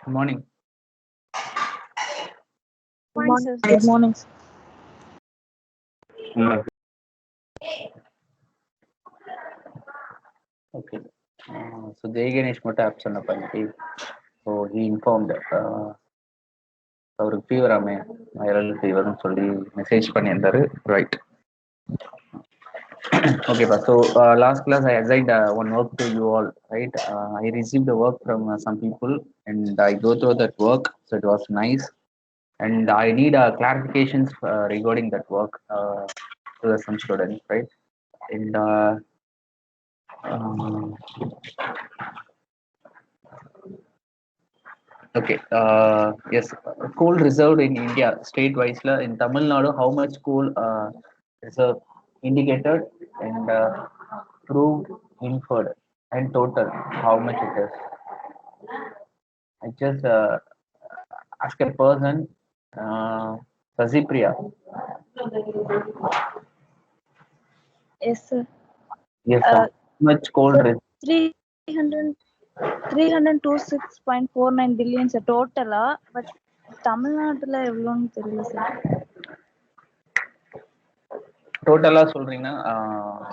Good morning. Morning, sir. Good morning. Okay. So Jay Ganesh மட்டும் absent பண்ணிட்டு so he informed அவருக்கு ஃபீவராமே viral ஃபீவர்னு சொல்லி message பண்ணியிருந்தாரு. Right. Okay, but so last class I assigned one work to you all, right? I received the work from some people and I go through that work, so it was nice. And I need clarifications regarding that work to some students, right? And um, okay, yes, coal reserved in India state-wise in Tamil Nadu, how much coal reserve indicated and proved inferred and total, how much it is? I just ask a person, Sasipriya. Yes, sir. Yes, how much coal Sir, reserve? 300 326.49 billion sir total but தமிழ்நாட்டுல எவ்வளவுன்னு தெரியல sir. டோட்டலா சொல்றீங்கன்னா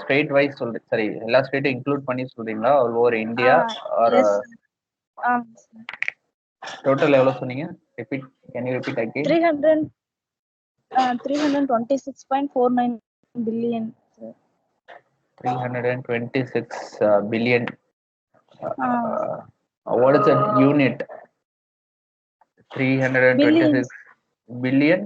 state wise சொல்றீங்க, சரி எல்லா ஸ்டேட்டும் include பண்ணி சொல்றீங்களா ஓவர் இந்தியா ஆர் டோட்டல் எவ்வளவு சொன்னீங்க? Repeat, can you repeat again? 326.49 billion sir. 326 billion. What is that unit? 326 billion.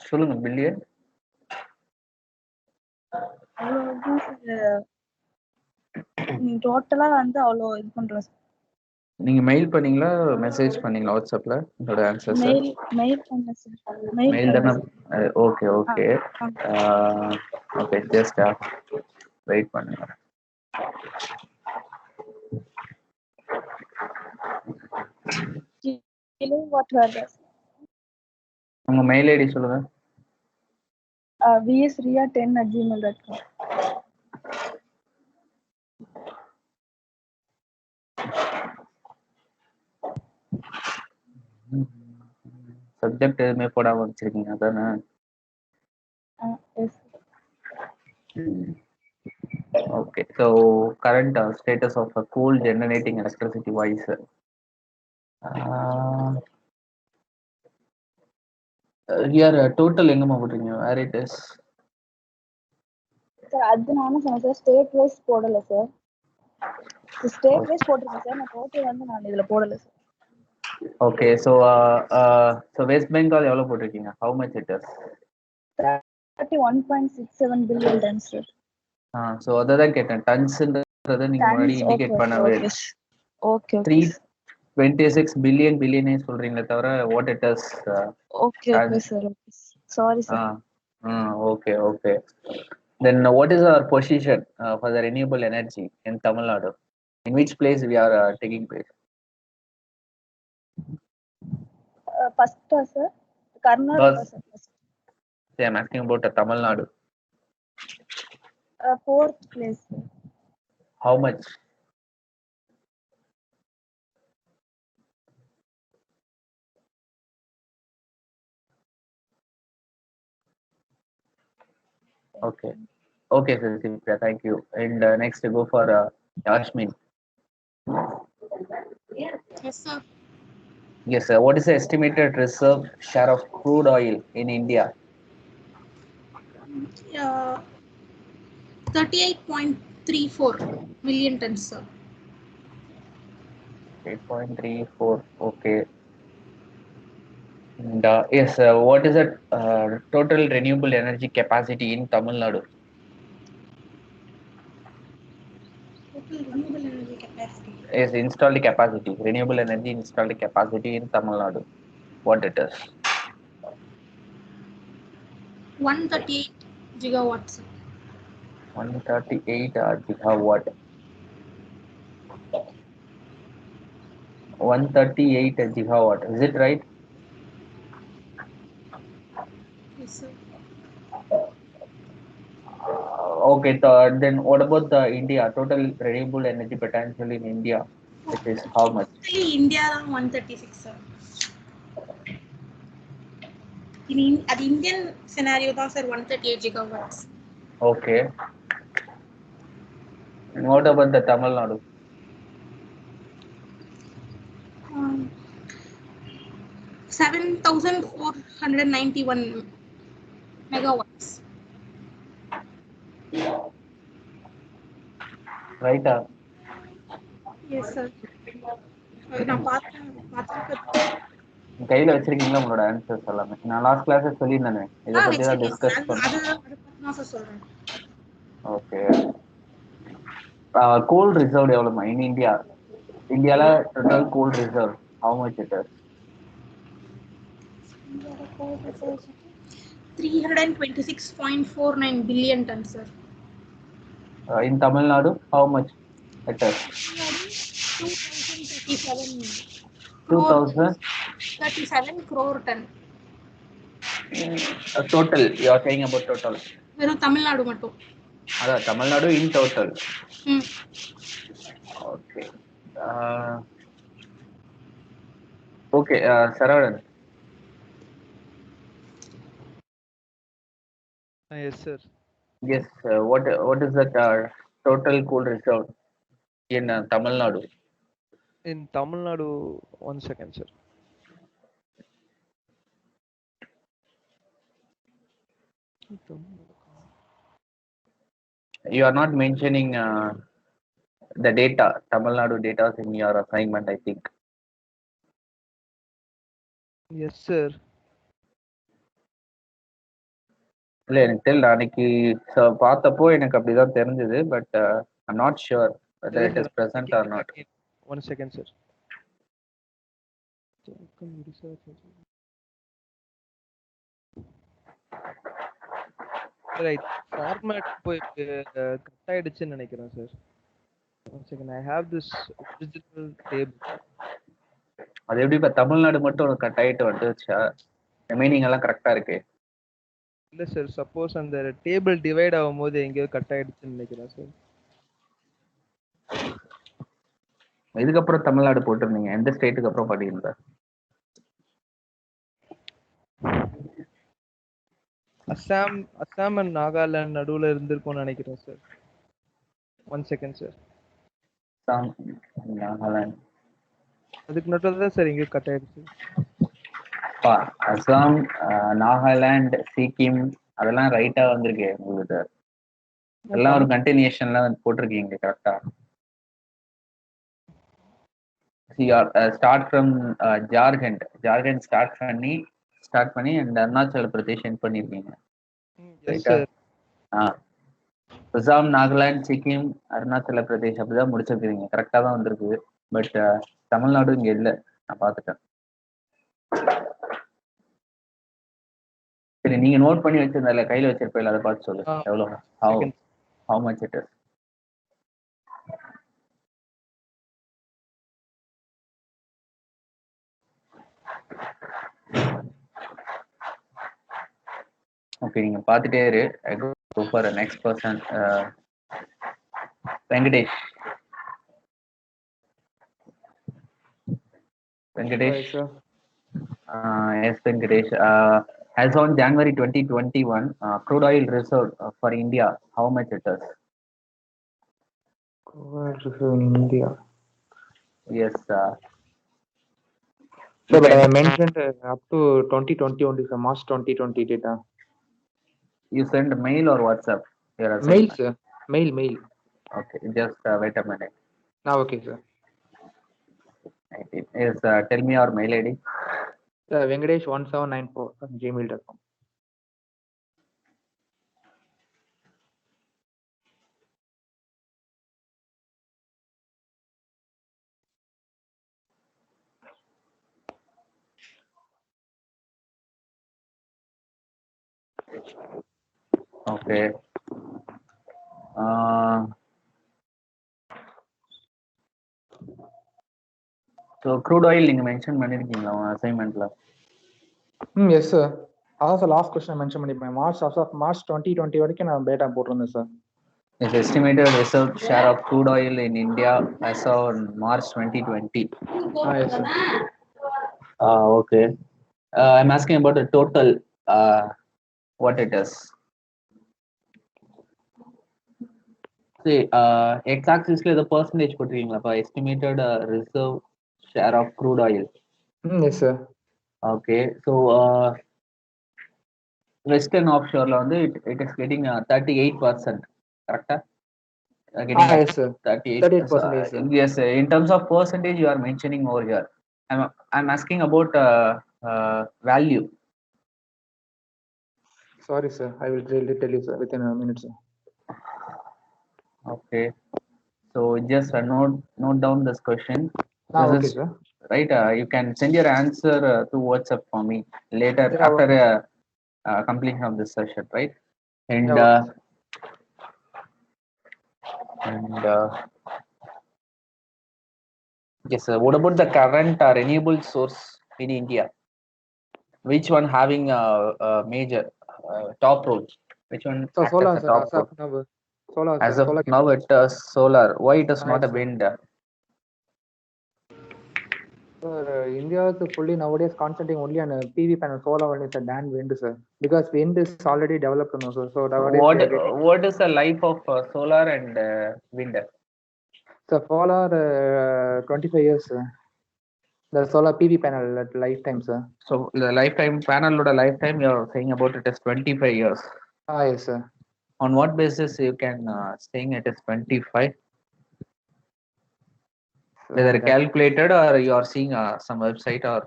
சொல்லுங்க, பில்லியன். அவ்வளவுதான் சார். நீங்க டோட்டலா வந்து அவ்வளோ இது பண்றோம். நீங்க மெயில் பண்ணீங்களா மெசேஜ் பண்ணீங்களா வாட்ஸ்அப்ல உங்களோட ஆன்சர்? மெயில் பண்ண சார். மெயில் தானே? Okay okay okay, just wait பண்ணுங்க. உங்க மெயில் ஐடி சொல்லுங்க. vsria10@gmail.com. சப்ஜெக்ட் எதுவுமே போடாம வச்சிருக்கீங்க அதானே? Okay, so current status of a coal generating electricity wise, here total எங்கம்மா போடுறீங்க? Where it is? சார் அது நானும் சொன்னேன் சார், ஸ்டேட் வைஸ் போடல சார். ஸ்டேட் வைஸ் போட்டிருக்கேன் சார், நான் டோட்டல் வந்து நான் இதுல போடல sir. Okay, so West Bengal எவ்வளவு போட்டிருக்கீங்க? How much it is? 31.67 billion tons sir. So அதான் கேட்டேன், டன்ஸ்ன்றத நீங்க முன்னாடி இண்டிகேட் பண்ணவே இல்லை. ஓகே 326 பில்லியன் பில்லியனே சொல்றீங்களே தவிர what it is. Okay sir. Sorry sir. Okay, okay. Then what is our position for the renewable energy in Tamil Nadu? In which place we are taking place? First sir, Karnataka sir. I am asking about Tamil Nadu. Fourth place sir. How much? Okay, sir, thank you. And next go for Yashmin. Yes, sir. Yes, sir. What is the estimated reserve share of crude oil in India? 38.34 million tons, sir. 8.34. Okay. And yes, what is the total renewable energy capacity in Tamil Nadu? Total renewable energy capacity. Yes, installed capacity. Renewable energy installed capacity in Tamil Nadu. What it is? 138 gigawatts. 138 gigawatt. 138 gigawatt. Is it right? Yes, sir. Okay, then what about the India total renewable energy potential in India, which is how much? Totally India தான் 136 sir. அது Indian scenario தான் sir 138 gigawatts. Okay. And what about the Tamil Nadu? 7,491 megawatts. Right? Yes sir. நான் பார்த்திருக்கேன். கையில வச்சிருக்கீங்களா உங்களோட answers எல்லாமே? நான் லாஸ்ட் கிளாஸ்ல சொல்லியிருந்தேனே இதை பத்தி தான் டிஸ்கஸ் பண்ணேன். நான் சொல்றேன். ஓகே. கோல் ரிசர்வ் எவ்வளவுமா இன் இந்தியா? இந்தியால total coal reserve how much it is? 326.49 billion tons sir. In Tamil Nadu how much it is? 2037 crore ton. Total you are saying about total? வெறும் தமிழ்நாடு மட்டும். அதான் Tamil Nadu in total. Okay. Okay, Saravanan. Yes, sir. Yes, what is that total coal reserve in Tamil Nadu? In Tamil Nadu, 1 second, sir. You are not mentioning the data, Tamil Nadu data in your assignment, I think. Yes, sir. இல்லை எனக்கு தெரியல அன்னைக்கு பார்த்தப்போ எனக்கு அப்படிதான் தெரிஞ்சது but I'm not sure whether it is present or not. 1 second, sir. Right, format போய் cut ஆயிடுச்சுன்னு நினைக்கிறேன் sir. 1 second, I have this original table. அது எப்படி இப்ப தமிழ்நாடு மட்டும் கட் ஆயிட்டு வந்துச்சா? மீனிங் எல்லாம் கரெக்டா இருக்கு. இல்ல சார், சப்போஸ் அந்த டேபிள் டிவைட் ஆகும்போது எங்கேயோ கட் ஆயிடுச்சுன்னு நினைக்கிறேன் சார். இதுக்கப்புறம் தமிழ்நாடு போட்டிருந்தீங்க, எந்த ஸ்டேட்டுக்கு அப்புறம் பாத்தீங்களா? அசாம் அண்ட் நாகாலாந்து நடுவுல இருந்திருக்கும்னு நினைக்கிறேன் sir. 1 second sir. Assam Nagaland அதுக்கு நடுவுல தான் சார் எங்கேயோ கட் ஆயிடுச்சு. அசாம் நாகாலாந்து சிக்கிம் அதெல்லாம் ரைட்டா வந்திருக்கு உங்களுக்கு. எல்லாம் ஒரு கண்டினியூஷன்ல போட்டிருக்கீங்க கரெக்டா? ஸ்டார்ட் ஃப்ரம் ஜார்க்கண்ட் ஸ்டார்ட் பண்ணி அண்ட் அருணாச்சல பிரதேஷ் எண்ட் பண்ணிருக்கீங்க. அசாம் நாகாலாந்து சிக்கிம் அருணாச்சல பிரதேஷ் அப்படிதான் முடிச்சிருக்கீங்க. கரெக்டா தான் வந்திருக்கு. பட் தமிழ்நாடு இங்க இல்ல, நான் பாத்துட்டேன். சரி, நீங்க நோட் பண்ணி வச்சிருந்தால கையில வச்சிருப்பீங்க, அதை பார்த்து சொல்லு எவ்வளவு how much it is. Okay, நீங்க பாத்துட்டே இரு. I go for the next person. Venkatesh. Yes, Venkatesh. As on January 2021, crude oil reserve for India, how much it is? Crude oil reserve in India. Yes. So, but I mentioned up to 2020 only, so March 2020 data. You send mail or WhatsApp? Mail, sir. Mail. Okay, just wait a minute. Okay, sir. Yes, tell me your mail ID. Venkatesh1794@gmail.com. Okay. So crude oil நீங்க mention பண்ணிருக்கீங்களா உங்க அசைன்மென்ட்ல? Yes, sir. அதான் sir last question mention பண்ணிப்பேன். March 2020 வரைக்கும் நான் data போட்டிருந்தேன் sir. Is estimated reserve share of crude oil in India as on March 2020. Yes, sir. Okay. I'm asking about the total, what it is. See, x-axis the percentage போட்டிருக்கீங்களா estimated reserve share of crude oil. Yes, sir. Okay, so western offshore la வந்து it is getting 38%, correct? Yes, sir. 38%, sir. Yes, in terms of percentage you are mentioning over here. I'm asking about value. Sorry, sir. I will really tell you, sir, within a minute, sir. Okay, so just note down this question. Okay, sir. Right, you can send your answer to WhatsApp for me later, Yeah, after okay. completion of this session, right? And Yeah, okay, yes, sir. What about the current renewable source in India? Which one having a major top role? Which one so acts solar, as a sir. top As role? of now, solar, As sir. of Solar now, capacity. it is solar. Why it is not Yes, a sir. wind? Sir, India is fully nowadays concentrating only on PV panel, solar only, sir, than wind, sir. Because wind is already developed now, sir. So nowadays we are getting. What is the life of solar and wind? So solar 25 years, sir. The solar PV panel at lifetime, sir. So the lifetime panel or the lifetime you are saying about it is 25 years. Yes, sir. On what basis you can saying it is 25? Whether calculated or you are seeing some website or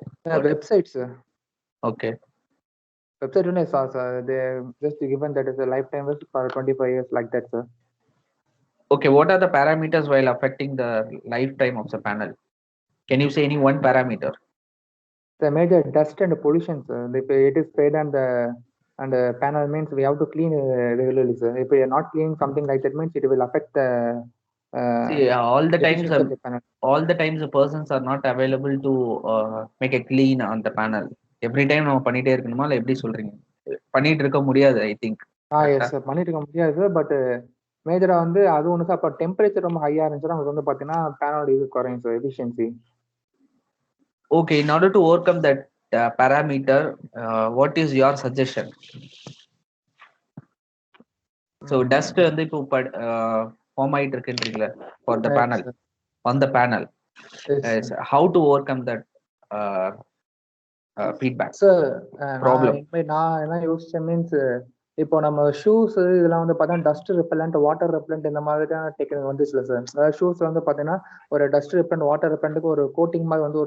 website, sir. Okay. Website only, sir. They just given that is a lifetime for 25 years, like that, sir. Okay, what are the parameters while affecting the lifetime of the panel? Can you say any one parameter? The major dust and pollution, sir. If it is sprayed on the panel, means we have to clean regularly, sir. If we are not cleaning something like that, means it will affect the See, all the times efficiency of the panel. all the times the persons are not available to make a clean on the panel. Every time நம்ம பண்ணிட்டே இருக்கணுமா இல்ல எப்படி சொல்றீங்க? பண்ணிட்டு இருக்க முடியாது, I think. Yes, sir. பண்ணிட்டு இருக்க முடியாது, sir. But மேஜரா வந்து அது ஒன்று சார். அப்போ டெம்பரேச்சர் ரொம்ப ஹையா இருந்துச்சுன்னா நமக்கு வந்து பார்த்தீங்கன்னா பேனலோட இது குறையும், sir, efficiency. Okay, in order to overcome that parameter, what is your suggestion? So dust வந்து இப்போ ஃபார்ம் ஆயிட்டு இருக்குன்றீங்களா for the panel, on the panel. Yes, how to overcome that feedback? Sir, problem. நான் என்ன யோசிச்சேன் மீன்ஸ், இப்போ நம்ம shoes இதெல்லாம் வந்து பார்த்தா டஸ்ட் ரிப்பலண்ட், வாட்டர் ரிப்பலண்ட் இந்த மாதிரியான டெக்னிக் வந்துச்சுல சார். அதாவது ஷூஸ்ல வந்து பார்த்தீங்கன்னா ஒரு டஸ்ட் ரிப்பலண்ட், வாட்டர் ரிப்பலண்ட்டுக்கு ஒரு கோட்டிங் மாதிரி வந்து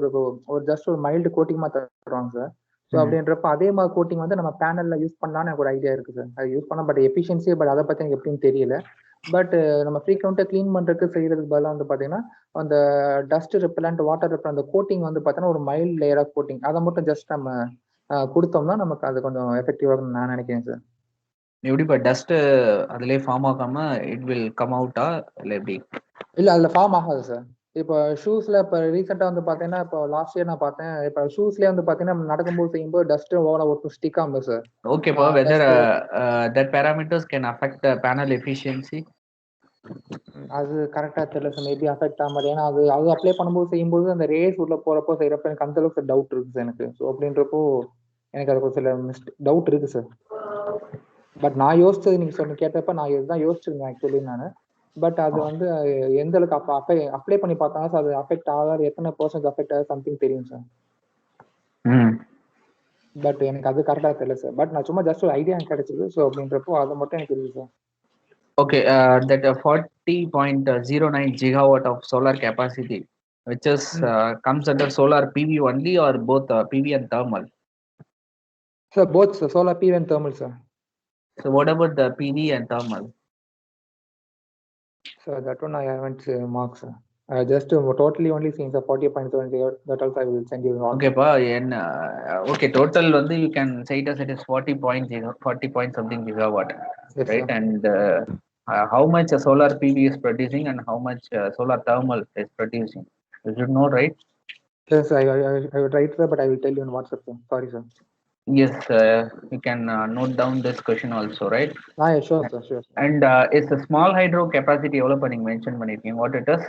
ஒரு ஜஸ்ட் ஒரு மைல்டு கோட்டிங் மாதிரி தருவாங்க சார். ஸோ அப்படின்றப்ப அதே மாதிரி கோட்டிங் வந்து நம்ம பேனல்ல யூஸ் பண்ணலாம்னு எனக்கு ஒரு ஐடியா இருக்கு சார். அது யூஸ் பண்ண பட் எஃபிஷியன்சி பட் அதை பத்தி எனக்கு எப்படின்னு தெரியல. பட் நம்ம ஃப்ரீக்வெண்ட்டாக க்ளீன் பண்றதுக்கு செய்யறதுக்கு பதிலாக வந்து பார்த்தீங்கன்னா அந்த டஸ்ட் ரிப்பலண்ட், வாட்டர் ரிப்பலண்ட் அந்த கோட்டிங் வந்து பார்த்தீங்கன்னா ஒரு மைல்டு லேயர் ஆஃப் கோட்டிங் அதை மட்டும் ஜஸ்ட் நம்ம கொடுத்தோம்னா நமக்கு அது கொஞ்சம் எஃபெக்டிவா இருக்கும்னு நான் நினைக்கிறேன் சார். எப்படி இப்போ டஸ்ட் அதுலயே ஃபார்ம் ஆகாம இட் வில் கம் அவுட்டா இல்லை எப்படி? இல்ல அதுல ஃபார்ம் ஆகாது சார். இப்போ ஷூஸ்ல இப்போ ரீசெண்டா வந்து பாத்தீங்கன்னா இப்போ லாஸ்ட் இயர் நான் பார்த்தேன். இப்போ ஷூஸ்லயே வந்து பாத்தீங்கன்னா நடக்கும்போது செய்யும்போது டஸ்ட் ஓவரா ஒரு ஸ்டிக் ஆகும் sir. Okay, whether that parameters can affect the panel efficiency? அது கரெக்டா தெரியல சார். மேபி அஃபெக்ட் ஆக மாதிரி, ஏன்னா அது அப்ளை பண்ணும்போது செய்யும்போது அந்த ரேஸ் உள்ள போறப்போ செய்யறப்ப எனக்கு அந்த அளவுக்கு டவுட் இருக்கு சார் எனக்கு. ஸோ அப்படின்றப்போ எனக்கு அது சில டவுட் இருக்கு சார். பட் நான் யோசிச்சது நீங்க கேட்டப்ப நான் இதுதான் யோசிச்சிருந்தேன் ஆக்சுவலி நான். பட் அது வந்து எந்த அளவுக்கு அப்ளை பண்ணி பார்த்தா சார் அது அஃபெக்ட் ஆகாது, எத்தனை பர்சன்ட் அஃபெக்ட் ஆகுது சம்திங் தெரியும் சார். பட் எனக்கு அது கரெக்டா தெரியல சார். பட் நான் சும்மா ஜஸ்ட் ஒரு ஐடியா எனக்கு கிடைச்சது. ஸோ அப்படின்றப்போ அது மட்டும் எனக்கு தெரியுது sir. Okay, that 40.09 gigawatt of solar capacity, which is comes under solar PV only or both PV and thermal? Sir, both sir, solar PV and thermal, sir. So what about the PV and thermal? So that one I haven't marked, sir. I just totally only seen the 40.7 gigawatt. That also I will send you. Okay, okay, total வந்து you can say it is 40 point something gigawatt, yes, right? Sir. And how much solar PV is producing and how much solar thermal is producing? You should know, right? Yes, I will write, sir, but I will tell you on WhatsApp, sir. Sorry, sir. Yes, you can note down this question also, right? Yeah, sure, sir. Sure, sir. And is the small hydro capacity எவ்வளோ பண்ணீங்க mention பண்ணிருக்கீங்க what it is?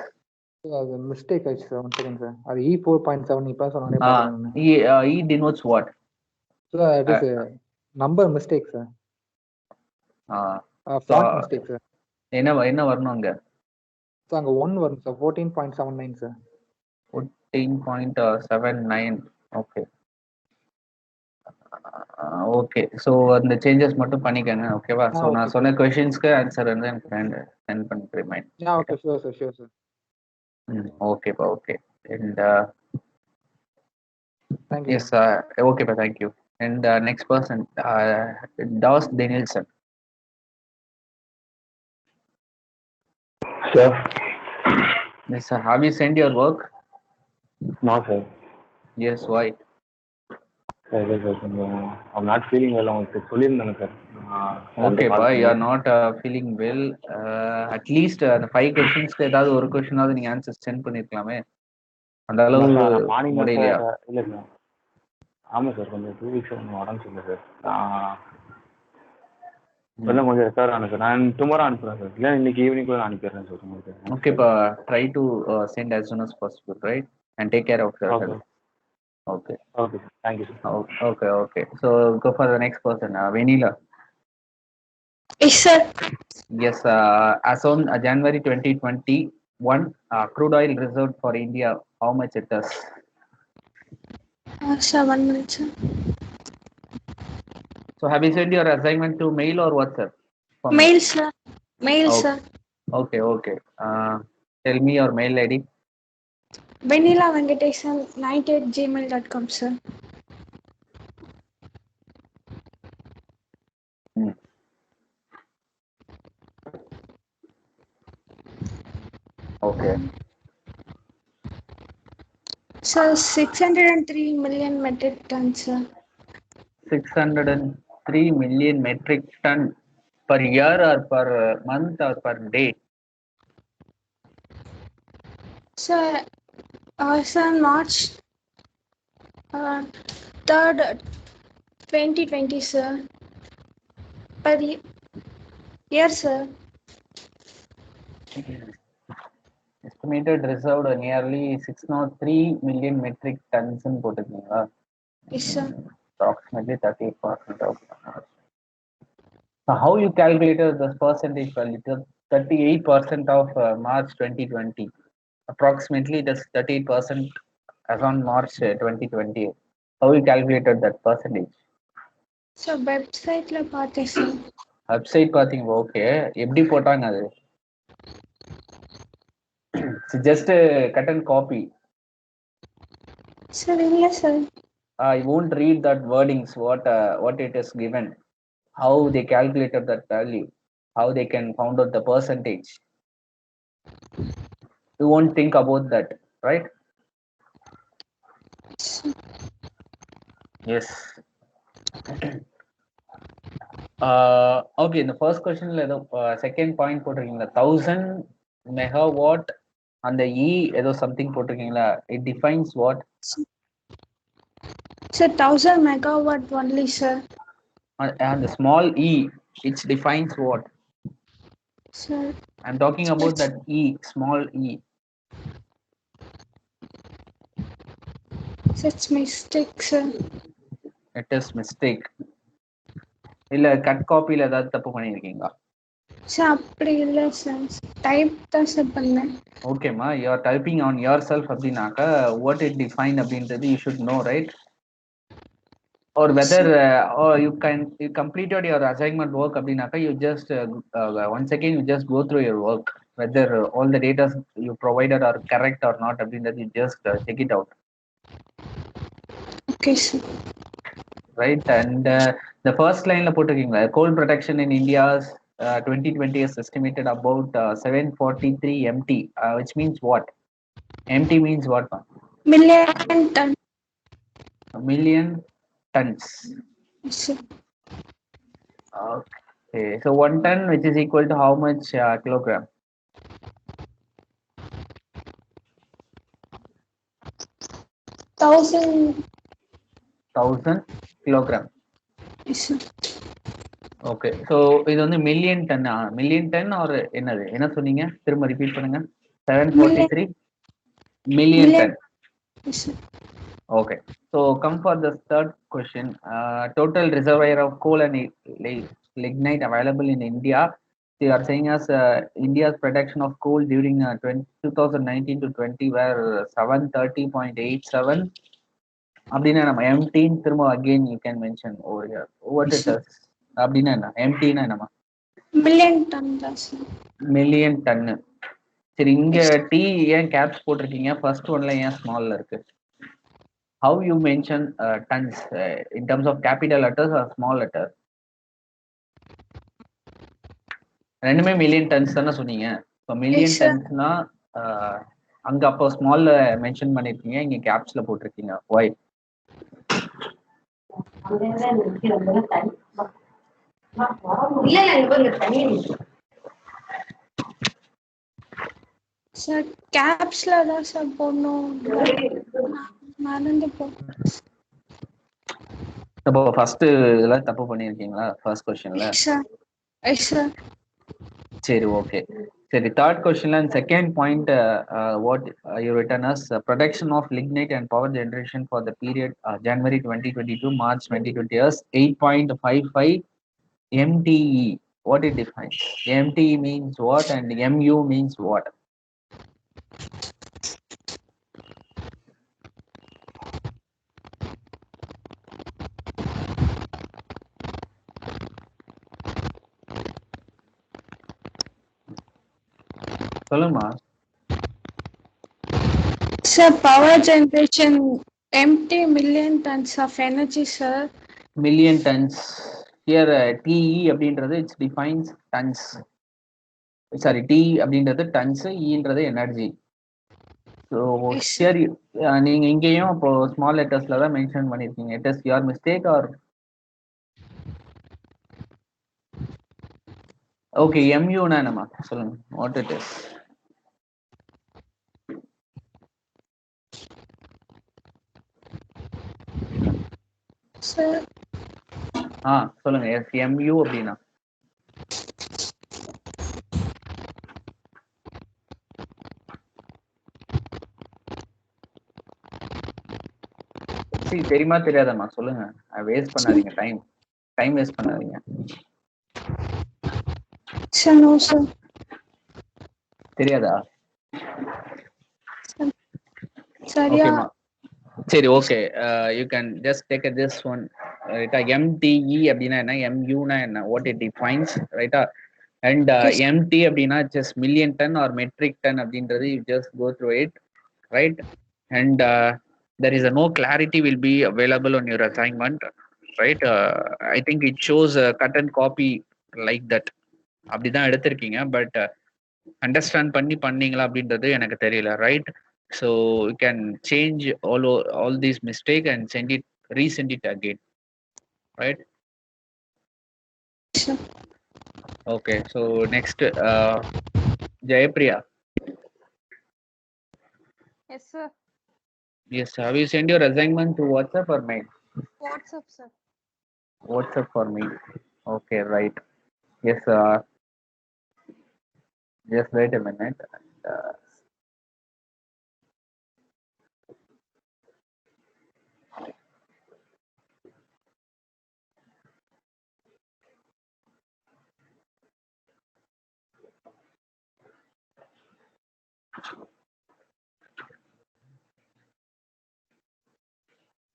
அது mistake ஆயிடுச்சு sir. One second sir. அது E4.7 இப்போ சொன்னாலே பார்த்துக்கோங்க. E denotes what? Sir it is number mistake sir. Font mistake sir. என்ன வரணும் அங்க? சார் அங்க 1 வரும் சார். 14.79 சார். 14.79. ஓகே. ஓகே, ஸோ அந்த சேஞ்சஸ் மட்டும் பண்ணிக்கங்க, ஓகேவா? ஸோ நான் சொன்ன கொஷின்ஸ்க்கு ஆன்சர் வந்து எனக்கு சென்ட் பண்ணிக்கிறேன். Okay, sure sir, sure sir. ஓகேப்பா, okay. And Thank you. Yes, ஓகேப்பா, thank you. And next person, Das Denilson. Sir. Yes, sir. Have you sent your work? No, sir. Yes, why? Sir, I'm not feeling well. சொல்லியிருந்தேன் sir. Okay, pa, you are not feeling well. At least the 5 questions ஏதாவது ஒரு கொஸ்டினாவது நீங்க answer send பண்ணிருக்கலாமே. அந்த அளவு முடியலையா? இல்ல sir. ஆமா sir, கொஞ்சம் 2 வீக்ஸ் உடம்பு இல்லை சார். இப்பதான் கொஞ்சம் ரெக்கவர் ஆனேன் சார். நான் டுமாரோ அனுப்புறேன் சார். இல்லை இன்னைக்கு ஈவினிங் கூட அனுப்பிடுறேன் சார் உங்களுக்கு. ஓகேப்பா, try to send as soon as possible, right? And take care of yourself. Okay. Okay, thank you, sir. Okay. So go for the next person, Vanilla. Yes, sir. Yes, as on January 2021, crude oil reserved for India, how much it is? Sir, 1 minute, sir. So have you sent your assignment to mail or WhatsApp? Mail, sir. Mail, sir. Okay. Tell me your mail ID. Vanilla Venkatesan 98@gmail.com, sir. Okay. Sir, 603 million metric tons, sir. 603 million metric ton per year or per month or per day? Sir, March 3rd, 2020, sir. Per year, sir. Estimated reserved nearly 603 million metric tons in போட்டுருக்கீங்களா? Yes, sir. Approximately 38% of. So how you calculated this percentage value? 38% of March 2020. Approximately that's 38% as on March 2020. How you calculated that percentage? So website la பார்த்தேன், sir. Website பார்த்தீங்க, okay. எப்படி போட்டாங்க அது? Just cut and copy. Sir, இல்ல sir. I won't read that wordings, what it is given, how they calculated that value, how they can found out the percentage. You won't think about that, right? Yes. Okay, in the first question, second point போட்டிருக்கீங்களா, 1000 megawatt and the E ஏதோ something போட்டிருக்கீங்களா? It defines what? Sir, 1000 megawatt only, sir. And the small e, it defines what? Sir, I'm talking about that e, small e. It's mistake, sir. It is mistake. இல்ல cut காப்பில ஏதாவது தப்பு பண்ணிருக்கீங்களா? Sir, அப்படி இல்ல sir. Type தான் sir பண்ணேன். ஓகேமா, you are typing on yourself அப்படினாக்க what it define அப்படின்றது you should know, right? Or whether you completed your assignment work அப்படினாக்க you just once again you just go through your work, whether all the data you provided are correct or not அப்படின்றது you just check it out. Okay, sir. Right, and the first line la போட்டிருக்கீங்களா, coal production in India's 2020 is estimated about 743 MT, which means what? MT means what? Million ton. Million tons. Sir. Okay, so 1 ton, which is equal to how much kilogram? 1000. 1000 kilogram. Yes, sir. Okay. So இது வந்து million ton. Million ton ஒரு என்னது என்ன சொன்னீங்க? திரும்ப repeat பண்ணுங்க. 743 million Million. Ton. Yes, sir. Okay. So come for the third question. Total reservoir of coal and lignite available in India. They are saying as India's production of coal during 2019 to 20 were 730.87. அப்படின்னா நம்ம எம்டின்னு திரும்ப again you can mention over here. What it is? அப்படின்னா என்ன? எம்டின்னா என்னமா? Million ton தான் sir. Million டன்னு. சரி, இங்க D ஏன் கேப்ஸ் போட்டிருக்கீங்க? ஃபர்ஸ்ட் ஒன்ல ஏன் ஸ்மால்ல இருக்கு? How you mention tons in terms of capital letters or small letters? ரெண்டுமே மில்லியன் டன்ஸ் தானே சொன்னீங்க. So million Yes, sir. டன்ஸ்னா அங்க அப்போ ஸ்மால்ல மென்ஷன் பண்ணிருக்கீங்க, இங்க கேப்ஸ்ல போட்டிருக்கீங்க. ஒய்? Sir, capsல தான் sir போடணும். மறந்து போ. அப்போ ஃபர்ஸ்ட் இதெல்லாம் தப்பு பண்ணிருக்கீங்களா ஃபர்ஸ்ட் கொஸ்டின்ல? Yes, sir. Yes, sir. சரி, ஓகே. சரி, தேர்ட் கொஸ்டின்ல second point what you written as production of lignite and power generation for the period January 2022 March 2020 as 8.55 MTE. What it defines? MTE means what and MU means what? சொல்லுமா. Sir, power generation empty million tons of energy, sir. Million tons. Here TE அப்படின்றது it's defines tons. Sorry, T அப்படின்றது tons, ஈன்றது energy. So Yes, sir. சரி, நீங்க இங்கேயும் இப்போ small லெட்டர்ஸ்ல தான் mention பண்ணிருக்கீங்க. It is your mistake or? Okay, எம்யூனா என்னமா சொல்லுங்க. What it is? Sir, சொல்லுங்க. எஸ், எம்யூ அப்படின்னா தெரியுமா தெரியாதம்மா சொல்லுங்க. வேஸ்ட் பண்ணாதீங்க, டைம் வேஸ்ட் பண்ணாதீங்க. sir, no, sir. தெரியாதா? சரியா? ஓகேமா. சரி, okay. You can just take this one. ரைட்டா? எம்டிஇ அப்படின்னா என்ன, எம்யூனா என்ன, வாட் இட் டிஃபைன்ஸ், ரைட்டா? அண்ட் எம்டி அப்படின்னா just million ton or metric ton அப்படின்றது you just go through it, right? And there is no clarity will be available on your assignment, right? I think it shows cut and copy like that. அப்படிதான் எடுத்திருக்கீங்க. But understand பண்ணீங்களா அப்படின்றது எனக்கு தெரியல, right? So you can change all these mistake and resend it again, right? Sir. Okay, so next Jayapriya. Yes, sir. Yes, have you sent your assignment to WhatsApp or mail? WhatsApp, sir. WhatsApp for me. Okay, right. Yes, just wait a minute.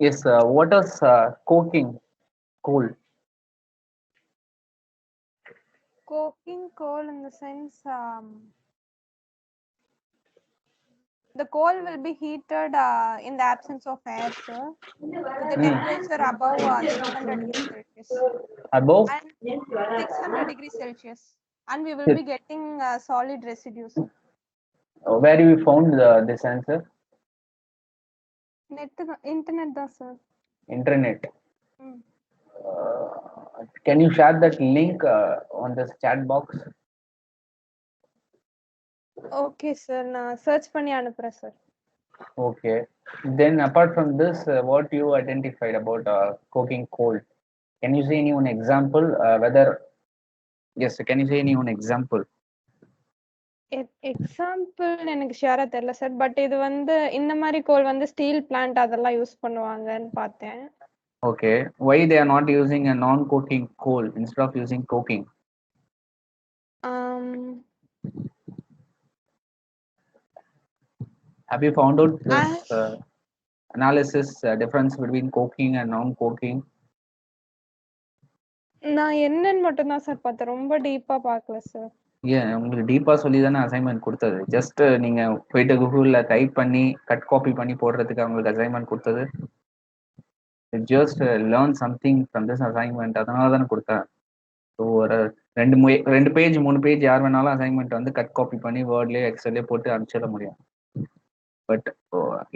Yes, what is coking coal? Coking coal in the sense the coal will be heated in the absence of air, sir, with the temperature above 600 degrees Celsius. Above? And 600 degrees Celsius. And we will be getting solid residues. Where you found this answer? Internet da, sir. Internet. Can you share that link on this chat box? Okay, sir. நான் search பண்ணி அனுப்புறேன், sir. Okay. Then apart from this, what you identified about coking coal? Can you say any one example? Whether yes, can you say any one example? Example எனக்கு ஷியரா தெரியல sir. But இது வந்து இந்த மாதிரி கோல் வந்து ஸ்டீல் பிளான்ட் அதெல்லாம் use பண்ணுவாங்கன்னு பார்த்தேன். Okay. Why they are not using a non-coking coal instead of using coking? Have you found out this analysis difference between coking and non-coking? நான் என்னன்னு மட்டும் தான் சார் பார்த்தேன். ரொம்ப டீப்பா பார்க்கல சார். ஏன் உங்களுக்கு டீப்பா சொல்லி தானே அசைன்மெண்ட் கொடுத்தது? ஜஸ்ட் நீங்க போயிட்டு கூகுள்ல டைப் பண்ணி கட் காப்பி பண்ணி போடுறதுக்கு அவங்களுக்கு அசைன்மெண்ட் கொடுத்தது. Just learn something from this assignment, அதனால தானே கொடுத்தேன். ஸோ ஒரு 2 பேஜ் 3 பேஜ் யார் வேணாலும் அசைன்மெண்ட் வந்து கட் காப்பி பண்ணி வேர்ட்லயே எக்ஸல்லே போட்டு அனுப்பிச்சிட முடியும். பட்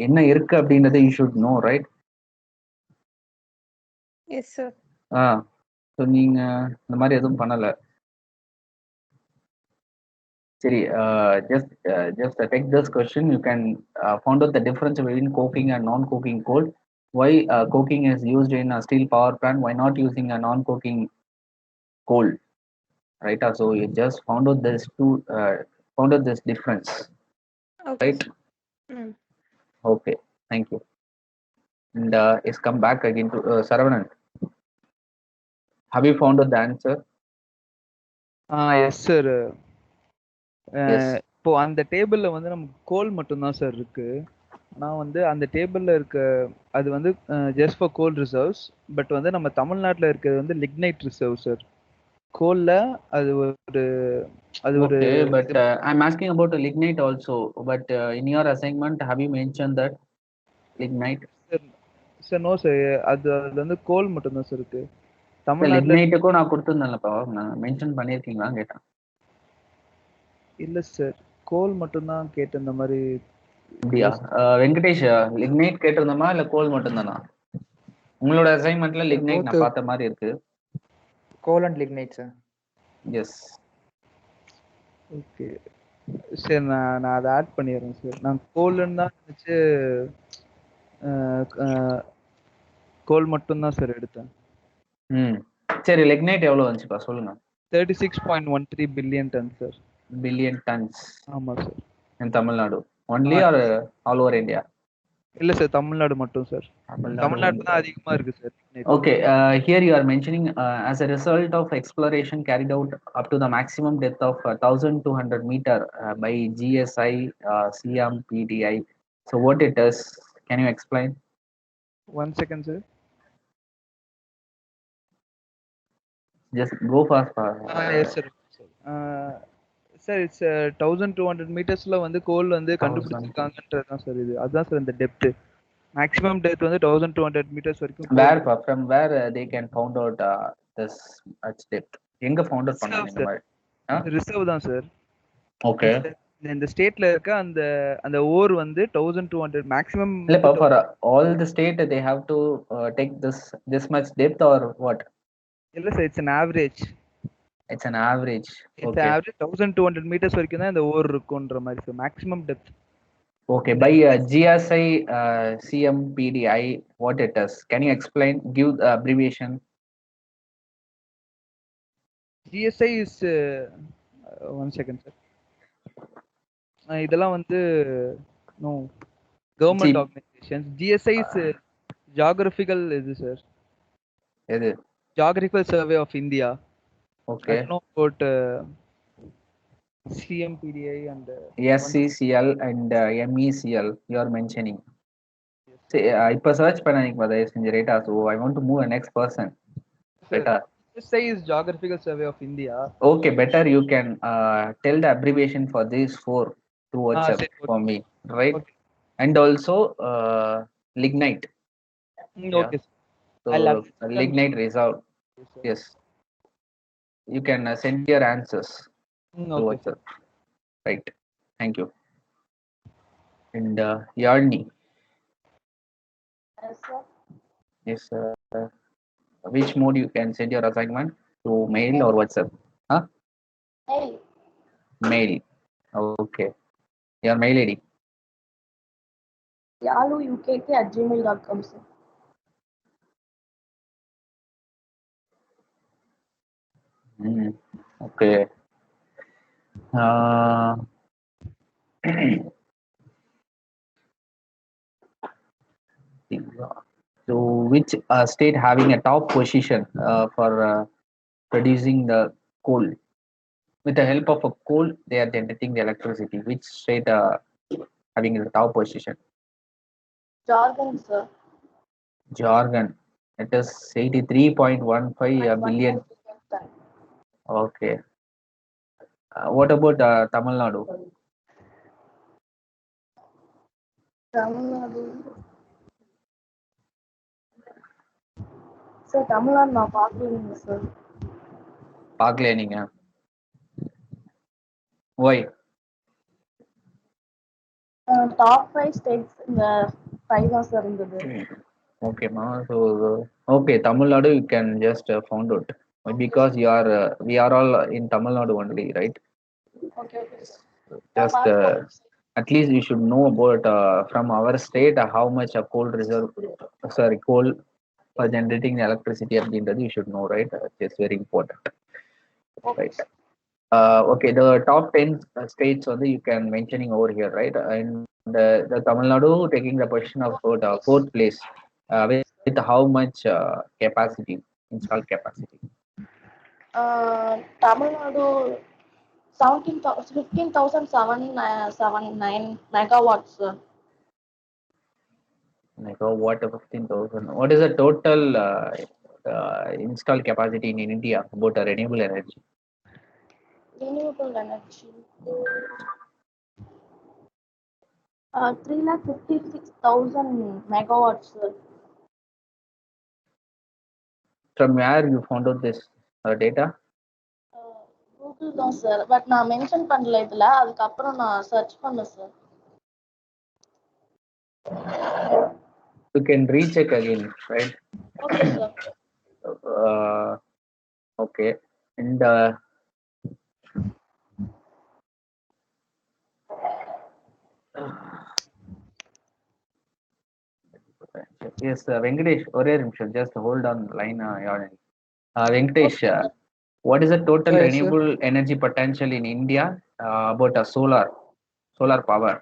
என்ன இருக்கு அப்படின்றத you should know, right? Yes sir. So நீங்க இந்த மாதிரி எதுவும் பண்ணல. சரி, just take this question. You can find out the difference between coking and non-coking coal. Why coking is used in a steel power plant? Why not using a non-coking coal? Right? So you just found out this difference. Okay. Right? Okay. Thank you. And it's come back again to Saravanan. Have you found out the answer? Yes sir. Yes. இப்போ அந்த டேபிள்ல வந்து நமக்கு கோல் மட்டும்தான் sir இருக்கு. நான் வந்து அந்த டேபிள்ல இருக்க அது வந்து just for goal reserves. But வந்து நம்ம தமிழ்நாட்டில் இருக்கிறது வந்து லிக்னைட் ரிசர்வ் சார். கோல்ல அது ஒரு Okay, but I'm asking about lignite also. But in your assignment, have you mentioned that lignite? Sir no sir, அதுல வந்து கோல் மட்டும்தான் சார் இருக்கு. தமிழ்நாட்டுல lignite-க்கும் நான் கொடுத்திருந்தேன்லப்பா, நான் மென்ஷன் பண்ணிருக்கீங்களான்னு கேட்டேன். இல்ல சார், கோல் மட்டும்தான் கேட்ட இந்த மாதிரி. அப்படியா? வெங்கடேஷ், lignite கேட்டிருந்தோமா இல்ல கோல் மட்டும்தானா? உங்களோட அசைன்மெண்ட்ல lignite நான் பார்த்த மாதிரி இருக்கு. Coal and lignite sir. Yes. Okay sir, நான் அதை ஆட் பண்ணிடுறேன் சார். நான் கோல்னு தான் நினைச்சு கோல் மட்டும்தான் சார் எடுத்தேன். சரி, lignite எவ்வளவு வந்துச்சுப்பா சொல்லுங்க. 36.13 billion ton sir. Billion tons. ஆமா sir. In Tamil Nadu only or all over India? இல்ல சார், தமிழ்நாடு மட்டும் சார். தமிழ்நாடு தான் அதிகமா இருக்கு sir. Okay, here you are mentioning as a result of exploration carried out up to the maximum depth of 1200 meter by GSI CMPDI. So what it is, can you explain? 1 second sir. Just go fast. Yes sir. Sir, it's 1200 metersல வந்து கோல் வந்து கண்டுபிடிச்சிருக்காங்கன்றதுதான் sir இது. அதுதான் sir இந்த depth. Maximum depth வந்து 1200 meters வரைக்கும். From where they can found out this much depth? எங்க found out பண்ணாங்க இந்த மாதிரி? ரிசர்வ் தான் சார். ஓகே. இந்த ஸ்டேட்ல இருக்க அந்த ஓர் வந்து 1200 மேக்ஸிமம். இல்ல for all the state they have to take this much depth or what? இல்ல sir, it's an average. It's an average. It's an average 1200 meters வரைக்கும் தான் இந்த ஓர் இருக்குன்ற மாதிரி sir. Maximum depth. Okay, by GSI CMPDI, what it is? Can you explain? Give the abbreviation. GSI is 1 second sir. இதெல்லாம் வந்து no government organizations. GSI is geographical இது sir. எது? Geographical Survey of India. Okay. I know about CMPDI and SCCL and MECL you are mentioning. See, இப்ப search பண்ண எனக்கு பதே செஞ்ச ரேட்டா. So I want to move a next person. Better. GSI is Geographical Survey of India. Okay, better you can tell the abbreviation for these 4 through WhatsApp for me, right? Okay. And also lignite. Okay. Yeah. So lignite reserve. Yes. You can send your answers to WhatsApp. Right. Thank you. And Yarni. Yes, sir. Yes. Which mode you can send your assignment? To mail or WhatsApp? Huh? Mail. Mail. Okay. Your mail ID. yaluukk@gmail.com, sir. Okay. So which state having a top position for producing the coal? With the help of a coal, they are generating the electricity. Which state having the top position? Jharkhand, sir. Jharkhand. It is 83.15 billion. Ton. Okay. What about Tamil Nadu? Tamil Nadu. Sir, Tamil Nadu நான் பார்க்கலைங்க sir. பார்க்கலையா நீங்க? Why? Top 5 states இந்த 5 தான் sir இருந்தது. Okay, ma. So okay, Tamil Nadu you can just found out because you are we are all in Tamil Nadu only, right? Okay. Just at least you should know about from our state how much a coal reserve, coal for generating electricity அப்படின்றது you should know, right? It's very important, right? Okay, the top 10 states you can mentioning over here, right? And the Tamil Nadu taking the position of fourth place with how much capacity, installed capacity? Tamil Nadu 15,779 megawatts, sir. Megawatt of 15,000. What is the total installed capacity in India about renewable energy? Renewable energy. 356,000 megawatts, sir. From where you found out this data? Google தான் sir. But நான் mention பண்ணல இதுல. அதுக்கப்புறம் நான் search பண்ணேன் sir. You can recheck again, right? Okay, sir. Okay. And yes, Venkatesh, ஒரே நிமிஷம், just hold on line. Venkatesh, what is the total Yes, renewable energy potential in India about solar power?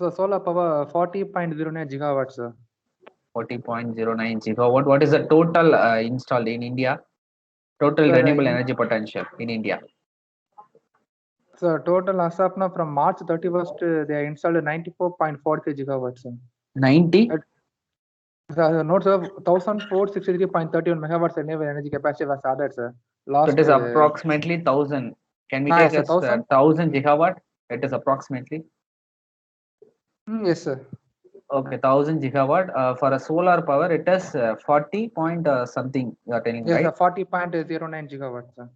So solar power 40.09 gigawatts, sir. 40.09 gigawatt. What is the total installed in India? Total renewable energy potential in India. So total as of now from March 31st, they are installed 94.43 gigawatts, sir. 90? Notes of 1,463.31 megawatts renewable energy capacity was added, sir. Last. It is approximately 1,000. Can we take as 1,000 gigawatt? It is approximately. Yes, sir. Okay, 1,000 gigawatt. For a solar power, it is 40 point something. You are telling, yes, right? Yes, 40.09 gigawatts, sir.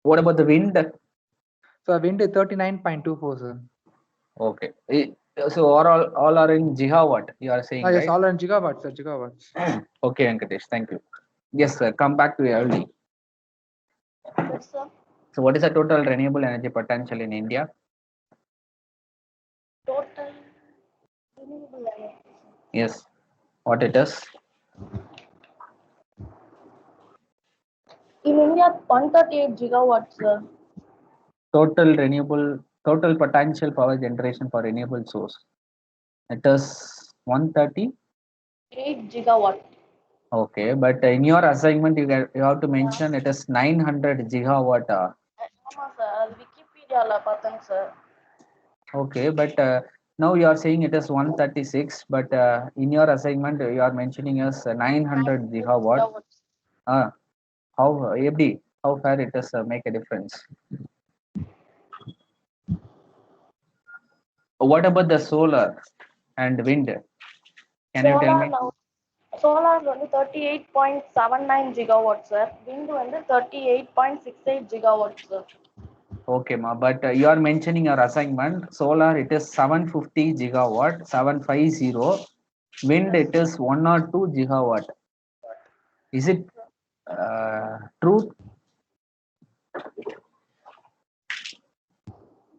What about the wind? So wind is 39.24, sir. Okay. So all are in gigawatt, you are saying, Yes, right? all in gigawatts, sir. Gigawatts. Okay, Venkatesh, thank you. Yes, sir. Come back to early. Yes, sir. So what is the total renewable energy potential in India? Total renewable energy. Yes. What it is? In India, 138 gigawatts, sir. Total potential power generation for renewable source. It is 138 gigawatt. Okay, but in your assignment you have to mention it is 900 gigawatt. ஆமா sir, விக்கிபீடியால பார்த்தேன் sir. Okay, but now you are saying it is 136, but in your assignment you are mentioning as 900 gigawatt. How FD, how far it is make a difference? What about the solar and wind? Can you tell me? Solar வந்து 38.79 gigawatt, sir. Wind வந்து 38.68 gigawatt, sir. Okay, ma, but you are mentioning your assignment solar it is 750 gigawatt, 750. Wind it is 102 gigawatt. Is it true?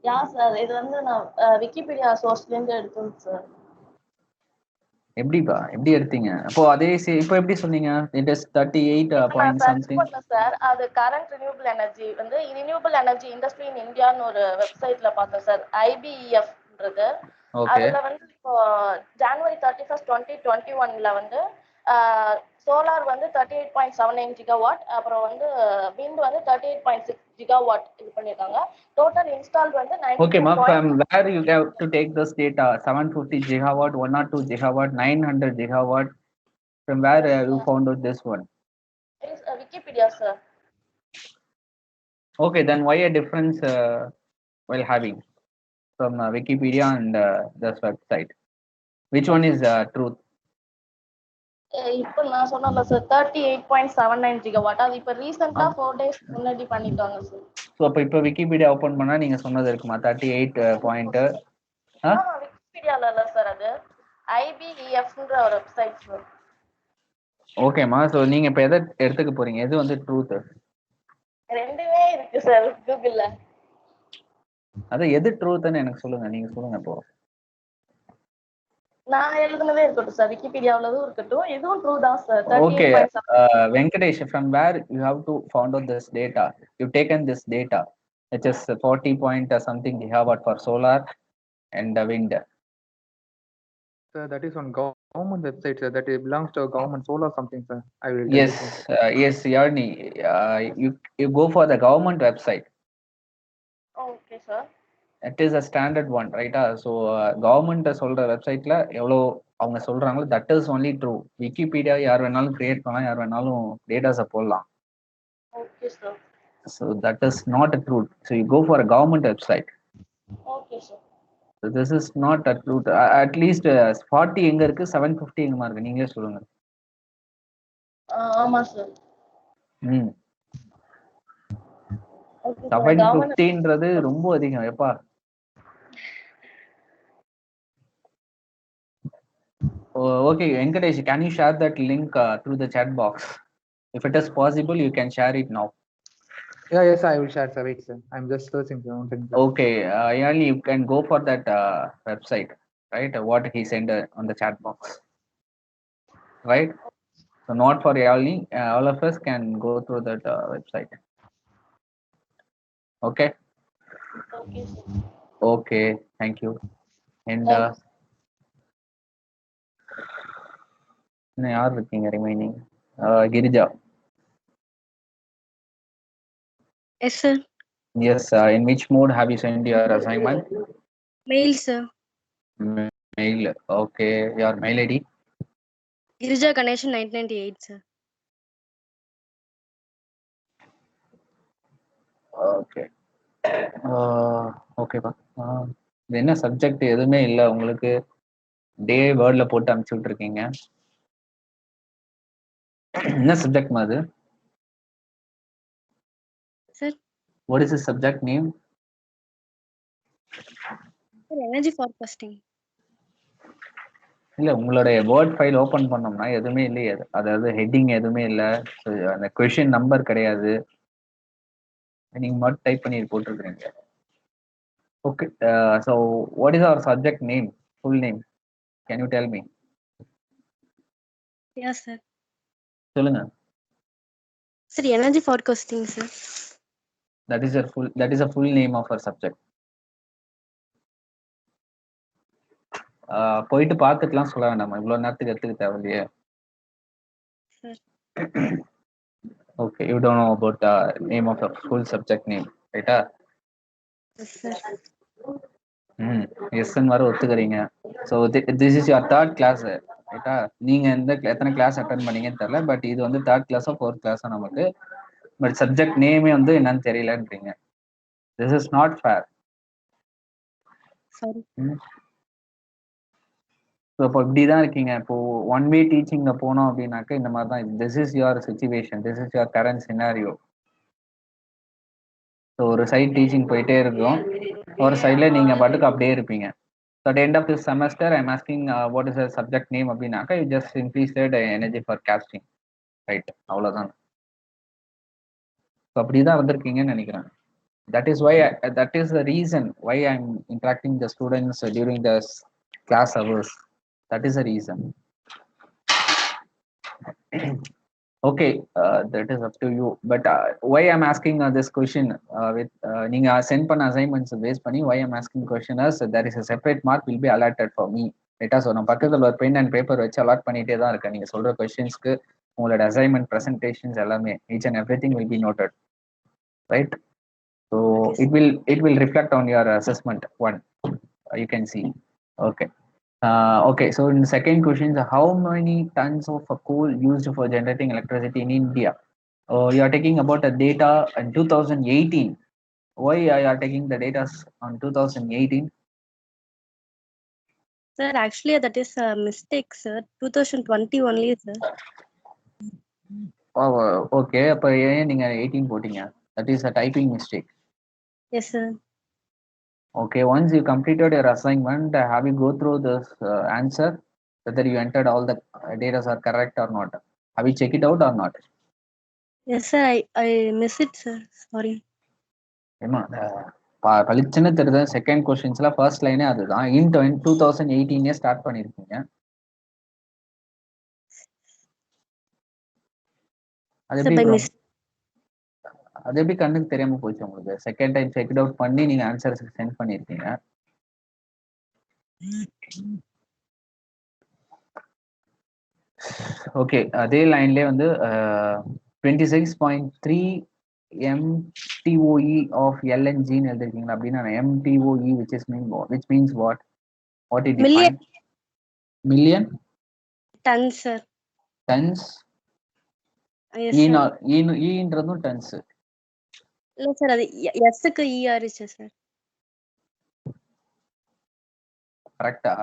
Yeah sir, இது வந்து நான் Wikipedia சோர்ஸ்ல இருந்து எடுத்தேன் sir. எப்படிப்பா எப்படி எடுத்தீங்க? அப்போ அதே இப்போ எப்படி சொன்னீங்க? இட் இஸ் 38 இப்ப நான் பாயிண்ட் சர்ச் சம்திங். பண்ணேன் சார். அது கரண்ட் ரினியூபிள் எனர்ஜி வந்து ரினியூபிள் எனர்ஜி இண்டஸ்ட்ரி இன் இந்தியான்னு ஒரு வெப்சைட்ல பார்த்தேன் சார். IBEFன்றது. ஓகே அதுல வந்து இப்போ ஜனவரி 31, 2021ல வந்து சோலார் வந்து 38.79 ஜிகாவாட், அப்புறம் வந்து விண்ட் வந்து 38.6 ஜிகாவாட் இது பண்ணிருக்காங்க. டோட்டல் இன்ஸ்டால் வந்து Okay, ma, 92. from where you have to take this data? 750 gigawatt, 102 gigawatt, 900 gigawatt. From where you found out this one? Wikipedia, sir. Okay, then why a difference while having from Wikipedia and this website? Which one is truth? இப்போ நான் சொன்னல sir 38.79 gigawatt. அது இப்போ ரீசெண்டா 4 days முன்னாடி பண்ணிட்டாங்க sir. So அப்போ இப்போ விக்கிபீடியா ஓப்பன் பண்ணா நீங்க சொன்னது இருக்குமா 38 பாயிண்ட்? விக்கிபீடியால இல்ல சார், அது IBEFன்ற ஒரு வெப்சைட் சார். ஓகேமா, ஸோ நீங்க இப்போ எதை எடுத்துக்க போறீங்க? எது வந்து ட்ரூத்? ரெண்டுமே இருக்கு சார் கூகுள்ல. அதான் எது ட்ரூத்னு எனக்கு சொல்லுங்க, நீங்க சொல்லுங்க இப்போ. நான் எழுதுனதே இருக்கட்டும் சார், விக்கிபீடியாவுலதும் இருக்கட்டும், இதுவும் ட்ரூ தான் sir. Okay, Venkatesh, from where you have to found out this data? You've taken this data, which is 40 point something gigawatt for solar and wind. Sir, that is on government website, sir. That it belongs to a government solar something, sir. I will. Yes, yes, Yarni. You go for the government website. Okay, sir. It is a standard one, right? So government சொல்ற வெப்சைட்ல எவ்வளோ அவங்க சொல்றாங்களோ that is only true. Wikipedia யார் வேணாலும் create பண்ணலாம், யார் வேணாலும் டேட்டாஸை போடலாம். Okay, sir. So that is not a truth. So you go for a government website. Okay, sir. So this is not a truth. At least 40 எங்க இருக்கு, 750 எங்கமா இருக்கு, நீங்களே சொல்லுங்க. ஆமா சார். 750ன்றது ரொம்ப அதிகம் எப்பா. Okay, Venkatesh, can you share that link through the chat box? If it is possible, you can share it now. Yeah, yes, I will share, sir. Wait, sir. I'm just searching. Okay, Yali, you can go for that website, right? What he sent on the chat box, right? So not for Yali, all of us can go through that website. Okay. Okay, sir. Okay, thank you. And யார் இருக்கீங்க remaining? Girija. Yes, sir. Yes, in which mode have you sent your assignment? Mail, sir. Mail. Okay, your mail ID? Girija Ganeshan 1998, sir. Okay. ஓகேப்பா. இது என்ன subject எதுவுமே இல்லை உங்களுக்கு? டே வேர்ட்ல போட்டு அனுப்பிச்சு விட்டுருக்கீங்க. என்ன சப்ஜெக்ட் அது? Sir. What is the subject name? Sir, energy forecasting. இல்ல உங்களுடைய வேர்ட் ஃபைல் ஓபன் பண்ணோம்னா எதுவுமே இல்லையே, அதாவது ஹெட்டிங் எதுவுமே இல்லை, அந்த கொஸ்டின் நம்பர் கிடையாது, நீங்க மட்டும் டைப் பண்ணி போட்டுருக்கீங்க. Okay, so what is our subject name, full name? Can you tell me? Yes, sir. சொல்லுங்க. Sir, energy forecasting, sir. That is a full name of our subject. போயிட்டு பார்த்துட்டுலாம் சொல்ல வேண்டாமா, இவ்வளவு நேரத்துக்கு எடுத்துக்க தேவையில்லையே. Okay, you don't know about the name of the full subject name, right? Yes, sir. எஸ்ன்னு வர ஒத்துக்கிறீங்க. So this is your third class, ரைட்டா? நீங்க எத்தனை கிளாஸ் அட்டன் பண்ணீங்கன்னு தெரியல, பட் இது வந்து தேர்ட் கிளாஸோ ஃபோர்த் கிளாஸோ நமக்கு. பட் சப்ஜெக்ட் நேமே வந்து என்னன்னு தெரியலன்றீங்க. This is not fair. Sorry. So இப்போ இப்படிதான் இருக்கீங்க. இப்போ ஒன் வே டீச்சிங்ல போனோம் அப்படின்னாக்க இந்த மாதிரி தான். This is your situation, this is your current scenario. So ஒரு சைட் டீச்சிங் போயிட்டே இருக்கும், ஒரு சைட்ல நீங்க பாட்டுக்கு அப்படியே இருப்பீங்க. So at the end of this semester, I'm asking what is the subject name அப்படின்னாக்கா you just simply said energy forecasting, right? அவ்வளோதான். ஸோ அப்படிதான் வந்திருக்கீங்கன்னு நினைக்கிறேன். That is why that is the reason why I'm interacting the students during the class hours. That is the reason. Okay, that is up to you. But why I'm asking this question with நீங்க send பண்ண assignments based பண்ணி why I'm asking question is there is a separate mark will be allotted for me. லேட்டா சொன்ன பக்கத்துல ஒரு pen and paper வச்சு allot பண்ணிட்டே தான் இருக்கேன். நீங்க சொல்ற கொஸ்டின்ஸ்க்கு உங்களோட அசைன்மெண்ட் பிரசன்டேஷன்ஸ் எல்லாமே each and everything will be noted, right? So it will reflect on your assessment one. You can see. Okay. Okay, so in the second question, how many tons of coal used for generating electricity in India? You are taking about the data in 2018. Why are you taking the data on 2018? Sir, actually that is a mistake, sir. 2020 only, sir. Oh, okay. அப்ப ஏன் நீங்க 18 போட்டீங்க? That is a typing mistake. Yes, sir. Okay, once you completed your assignment, have you go through this answer, whether you entered all the data are correct or not? Have you checked it out or not? Yes, sir. I miss it, sir. Sorry. ஏமா பளிச்சுன்னு தெரியுது. Second கொஸ்டின்ஸ்ல first லைனே அதுதான். இன் 2018 start பண்ணிருக்கீங்க. அது எப்படி கண்ணுக்கு தெரியாம போச்சு உங்களுக்கு? செகண்ட் டைம் செக் அவுட் பண்ணி நீங்க ஆன்சர்ஸ் சென்ட் பண்ணிருக்கீங்க. ஓகே, அதே லைன்லயே வந்து 26.3 MTOE of LNG ன்னு எழுதிருக்கீங்களா? அப்படின்னா MTOE which means what it define? Million tons, sir. Tons. Yes, sir. ன்றதும் tons. இல்ல சார், அது S க்கு E ஆரிச்சு சார். கரெக்ட்டா?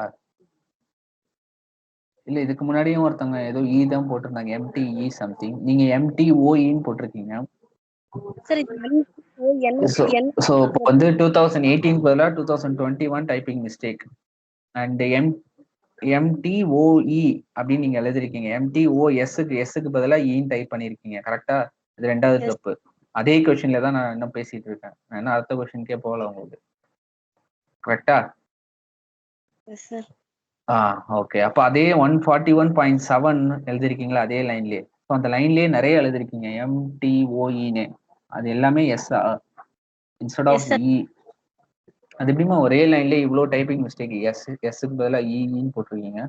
இல்ல இதுக்கு முன்னாடியும் ஒருத்தவங்க ஏதோ E தான் போட்டிருந்தாங்க, MTE சம்திங். நீங்க MTOE ன்னு போட்டிருக்கீங்க. சார் so இப்போ வந்து 2018 பதிலா 2021 டைப்பிங் மிஸ்டேக். அண்ட் MTOE அப்படின்னு நீங்க எழுதிருக்கீங்க. MTOSக்கு பதிலா ஈன்னு டைப் பண்ணிருக்கீங்க. கரெக்டா? இது ரெண்டாவது தப்பு. அதே கொஸ்டின்ல தான் நான் இன்னும் பேசிட்டு இருக்கேன். நான் என்ன அடுத்த கொஸ்டின்கே போகல உங்களுக்கு. கரெக்டா? ஓகே, அப்ப அதே 141.7 எழுதிருக்கீங்களா அதே லைன்லயே? ஸோ அந்த லைன்லயே நிறைய எழுதிருக்கீங்க MTOEன்னு. அது எல்லாமே எஸ் இன்ஸ்டெட் ஆஃப் இ. அது எப்படிமா ஒரே லைன்லயே இவ்ளோ டைப்பிங் மிஸ்டேக்? எஸ்க்கு பதிலா ஈன்னு போட்டிருக்கீங்க.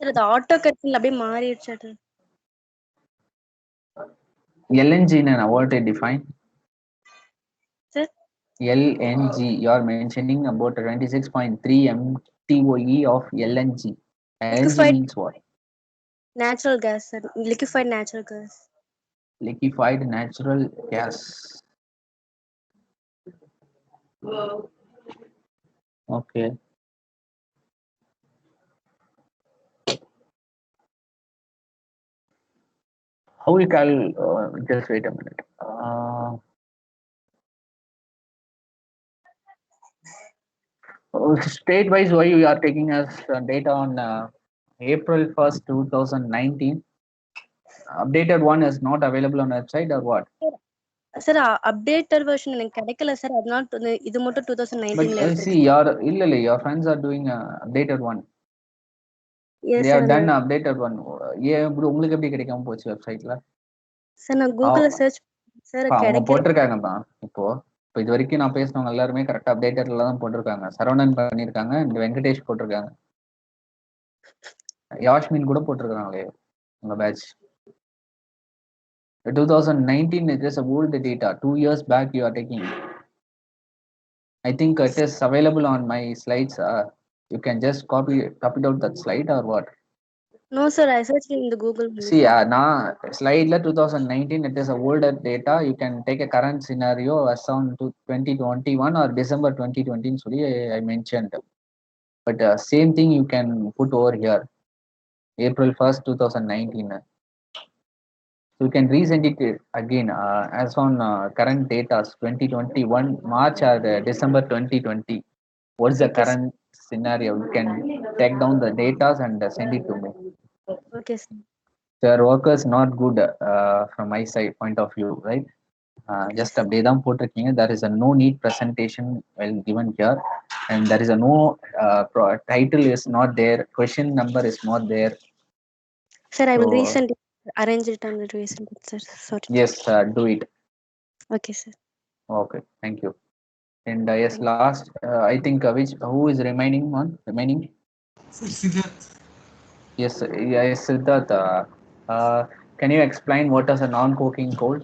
அது ஆட்டோ கரெக்ஷன்ல அப்படியே மாறிடுச்சு. LNG what it define? Sir? LNG, you are mentioning about 26.3 MTOE of LNG. LNG means what? Natural gas, sir. Liquefied natural gas. Liquefied natural gas. Okay. How we call? Just wait a minute. State-wise, why you are taking us data on April 1st, 2019? Updated one is not available on website or what? Sir, updated version எனக்கு கிடைக்கல sir. அதனால இது மட்டும் 2019 ல see your friends are doing updated one. Yes, they have sir. done updated one. உங்களுக்கு எப்படி கிடைக்காம போச்சு வெப்சைட்ல? சார் நான் கூகுள்ல சர்ச் சார் அவங்க போட்டுருக்காங்கப்பா. இப்போ இது வரைக்கும் நான் பேசினவங்க எல்லாருமே கரெக்டா அப்டேட்டட்ல தான் போட்டிருக்காங்க. சரவணன் பண்ணிருக்காங்க, இந்த வெங்கடேஷ் போட்டிருக்காங்க, யாஷ்மின் கூட போட்டிருக்காங்களே உங்க batch. 2019 it is a old data. 2 years back you are taking. I think it is available on my slides. You can just copy out that slide or what? No sir, I searched in the Google. See, slide la 2019 it is a older data. You can take a current scenario as on to 2021 or December 2020 sorry I mentioned. But same thing you can put over here. April 1st 2019. So you can resend it again as on current data 2021 March or December 2020. What's the current scenario? You can take down the data and send it to me. Okay, sir. Your work is not good from my side point of view, right? just அப்படியே தான் போட்டிருக்கீங்க. There is a no need presentation well given here, and there is a no title is not there, question number is not there. Sir, I will So, resend it. Arrange it and resend it, sir. Sorry. yes, do it. Okay, sir. Okay, thank you. And yes, last I think who is remaining? Sir, Siddharth. Yes, yes, Siddharth. Can you explain what is a non-coking coal?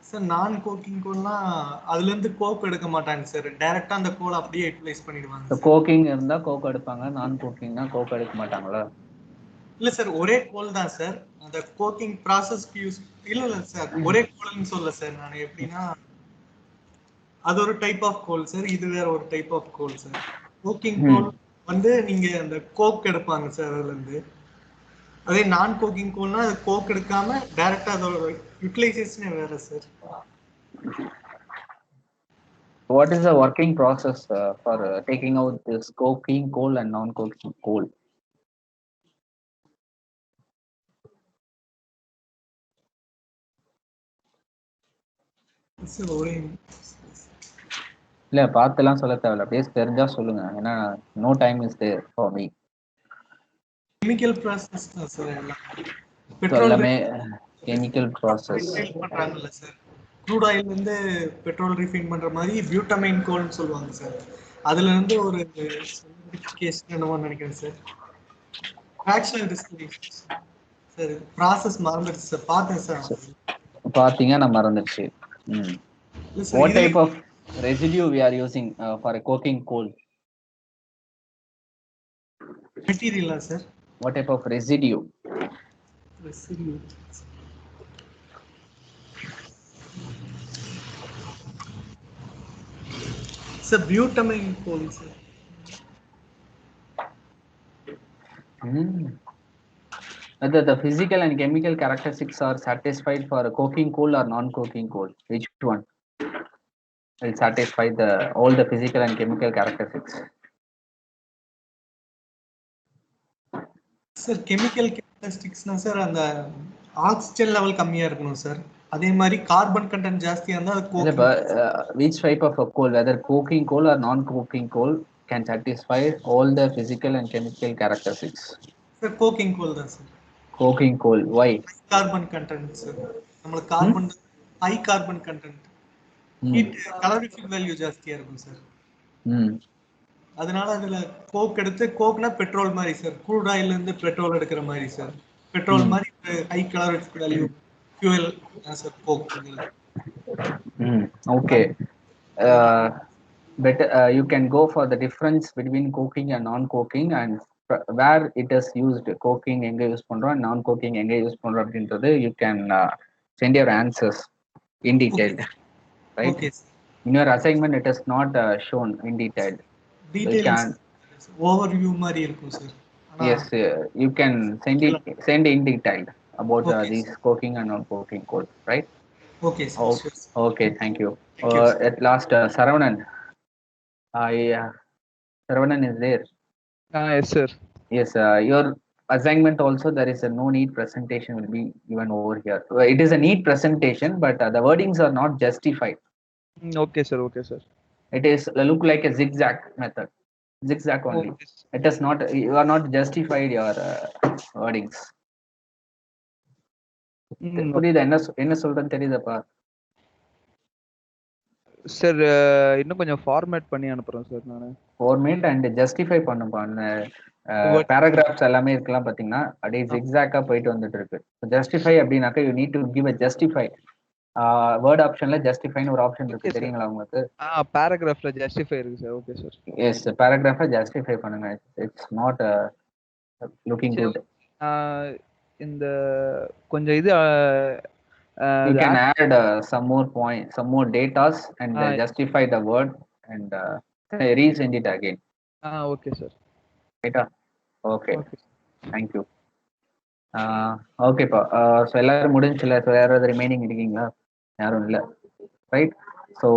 Sir நான் கோக்கிங் கோல்னா அதுல இருந்து Coke எடுக்க மாட்டாங்க sir, டைரக்டா அந்த கோல் அப்படியே utilise பண்ணிடுவாங்க. கோக்கிங் இருந்தா கோக் எடுப்பாங்க, நான் கோக்கிங்னா கோக் எடுக்க மாட்டாங்களா? இல்ல சார், ஒரே கோல் தான் சார். அந்த கோக்கிங் ப்ராசஸ்க்கு யூஸ் இல்ல சார், ஒரே கோல்னு சொல்ல சார். நான் எப்படின்னா அது ஒரு டைப் ஆஃப் கோல் சார், இது வேற ஒரு type of coal sir. Coking coal வந்து நீங்க அந்த கோக் எடுப்பாங்க சார் அதுல இருந்து. அதே நான் கோக்கிங் கோல்னா அது கோக் எடுக்காம டைரக்டா அதோட யூட்டிலைசேஷனே வேற sir. What is the working process for taking out this coking coal and non-coking coal? இல்ல பார்த்துலாம் சொல்ல தேவையில்ல, பேஸ் தெரிஞ்சா சொல்லுங்க. ஏன்னா no time is there for me. Chemical process தான் சார் எல்லாம். எல்லாமே கெமிக்கல் ப்ராசஸ் பண்றாங்கல்ல சார். க்ரூட் ஆயில் வந்து பெட்ரோல் ரீஃபைன் பண்ற மாதிரி பியூட்டமைன் கோல்னு சொல்லுவாங்க சார். அதுல இருந்து ஒரு சர்டிஃபிகேஷன் என்னமோ நினைக்கிறேன் sir. Fractional distillation sir. Process மறந்துடுச்சு சார், பார்த்தேன் சார். பாத்தீங்க, நான் மறந்துடுச்சு. What type of residue we are using for a coking coal? Material sir. What type of residue? Residue. Sir, butamine coal sir. Whether the physical and chemical characteristics are satisfied for a coking coal or non-coking coal, which one will satisfy all the physical and chemical characteristics? Sir, chemical characteristics na sir, and the oxygen level கம்மியா இருக்கணும் sir. அதே மாதிரி carbon content ஜாஸ்தியா இருந்தா அது coking. Which type of a coal, whether coking coal or non-coking coal, can satisfy all the physical and chemical characteristics? Sir, coking coal தான் sir. Coking coal, why? Carbon content sir. நம்மளுக்கு carbon high carbon content. Heat calorific value ஜாஸ்தியா இருக்கும் sir. அதனால அதுல coke எடுத்து, கோக்னா petrol மாதிரி sir. Crude ஆயில்ல இருந்து பெட்ரோல் எடுக்கிற மாதிரி சார். பெட்ரோல் மாதிரி high calorific value fuel sir coke. Okay. But you can go for the difference between coking and non-coking, and where it is used. Coking எங்க use பண்றோம், non-coking எங்க use பண்றோம் அப்படின்றது you can send your answers in detail. Right? Okay. In your assignment it is not shown in detail. Details overview மாதிரி இருக்கும் sir. Yes, you can send in detail about these coking and non-coking coal, right? Okay sir. Okay, thank you. At last, Saravanan. Saravanan is there. Yes sir. Yes, your assignment also, there is a no need presentation will be given over here. It is a need presentation, but the wordings are not justified. Okay sir, okay sir. It is look like a zigzag method. Zigzag only. It is not, you are not justified your wordings. புரியுதா என்ன சொல்றேன்னு தெரியுதாப்பா? Sir இன்னும் கொஞ்சம் format பண்ணி அனுப்புறேன் sir. நான் format and justify பண்ணுப்பா. அந்த பேராகிராஃப்ஸ் எல்லாமே இருக்கலாம் பாத்தீங்கன்னா, அப்படியே ஜிக்ஸாக்கா போயிட்டு வந்துட்டு இருக்கு. ஜஸ்டிஃபை அப்படின்னாக்க you need to give a justify. Word ஆப்ஷன்ல ஜஸ்டிஃபைன்னு ஒரு ஆப்ஷன் இருக்கு, தெரியுங்களா உங்களுக்கு? பேராகிராஃப்ல ஜஸ்டிஃபை இருக்கு சார். Okay sir. எஸ், பேராகிராஃபை ஜஸ்டிஃபை பண்ணுங்க. It's not looking good. இந்த கொஞ்சம் இது you can add some more point, some more datas and justify the word and resend it again. Okay sir. Right? Okay. Thank you. Okay pa. So எல்லாரும் முடிஞ்சல. So யாராவது remaining இருக்கீங்களா? யாரும் இல்ல, right? So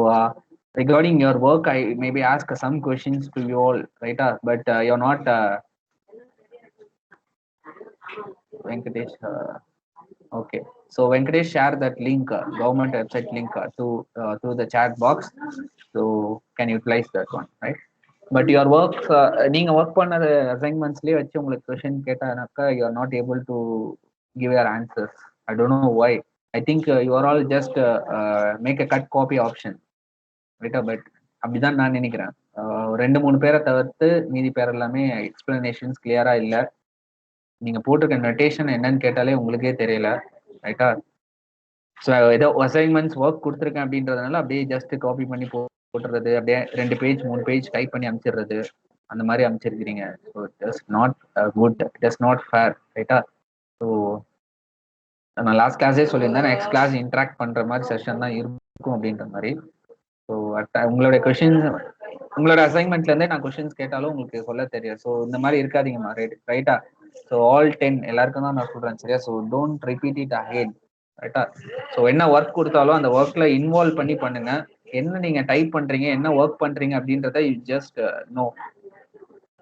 regarding your work, I maybe ask some questions to you all, right? But you're not Venkatesh. Okay. So Venkatesh, share that link, government website link through the chat box. So can utilize that one, right? But your work, நீங்க work பண்ண அசைன்மெண்ட்ஸ்லயே வச்சு உங்களுக்கு question கேட்டானாக்கா you are not able to give your answers. I don't know why. I think you are all just make a cut copy option, right? But அப்படிதான் நான் நினைக்கிறேன். 2-3 பேரை தவிர்த்து மீதி பேர் எல்லாமே எக்ஸ்பிளனேஷன்ஸ் கிளியரா இல்லை. நீங்க போட்டிருக்க நோட்டேஷன் என்னன்னு கேட்டாலே உங்களுக்கே தெரியல, ரைட்டா? ஸோ ஏதோ அசைன்மெண்ட்ஸ் ஒர்க் கொடுத்துருக்கேன் அப்படின்றதுனால அப்படியே ஜஸ்ட் காப்பி பண்ணி போட்டுறது, அப்படியே 2 பேஜ் 3 பேஜ் டைப் பண்ணி அனுப்பிச்சிடுறது, அந்த மாதிரி அனுப்பிச்சிருக்கிறீங்க. So it is not good, it is not fair, ரைட்டா? ஸோ நான் லாஸ்ட் கிளாஸே சொல்லியிருந்தேன், நெக்ஸ்ட் கிளாஸ் இன்ட்ராக்ட் பண்ற மாதிரி செஷன் தான் இருக்கும் அப்படின்ற மாதிரி. ஸோ உங்களோட கொஷின்ஸ், உங்களோட அசைன்மெண்ட்ல இருந்தே நான் கொஷின்ஸ் கேட்டாலும் உங்களுக்கு சொல்ல தெரியும். ஸோ இந்த மாதிரி இருக்காதீங்கம்மா, ரைட்டா? ஸோ ஆல் 10 எல்லாருக்கும் தான் நான் சொல்றேன், சரியா? So don't repeat it again, ரைட்டா? ஸோ என்ன ஒர்க் கொடுத்தாலும் அந்த ஒர்க்ல இன்வால்வ் பண்ணி பண்ணுங்க. என்ன நீங்க டைப் பண்றீங்க, என்ன ஒர்க் பண்றீங்க அப்படின்றத யூ ஜஸ்ட் நோ,